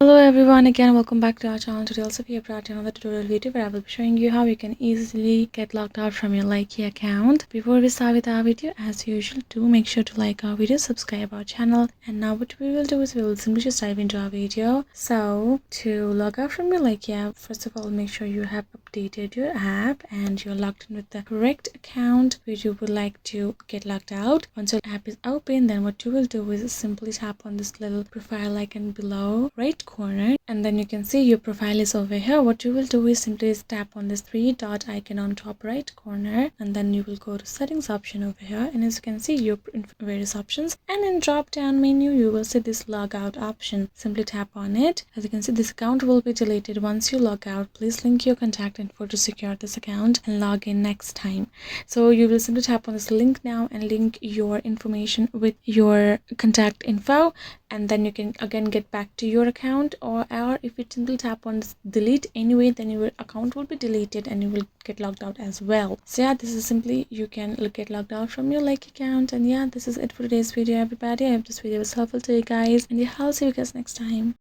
Hello everyone, again welcome back to our channel. Today also we have brought another tutorial video where I will be showing you how you can easily get logged out from your Likee account. Before we start with our video, as usual, do make sure to like our video, subscribe our channel, and now what we will do is we will simply just dive into our video. So to log out from your Likee app, first of all make sure you have updated your app and you're logged in with the correct account which you would like to get logged out. Once your app is open, then what you will do is simply tap on this little profile icon below right corner, and then you can see your profile is over here. What you will do is simply tap on this three dot icon on top right corner, and then you will go to settings option over here, and as you can see your various options, and in drop down menu you will see this logout option. Simply tap on it. As you can see, this account will be deleted once you log out. Please link your contact info to secure this account and log in next time. So you will simply tap on this link now and link your information with your contact info, and then you can again get back to your account, or if you simply tap on this delete anyway, then your account will be deleted and you will get logged out as well. So yeah, this is simply you can get logged out from your Likee account. And yeah, this is it for today's video everybody. I hope this video was helpful to you guys, and yeah, I'll see you guys next time.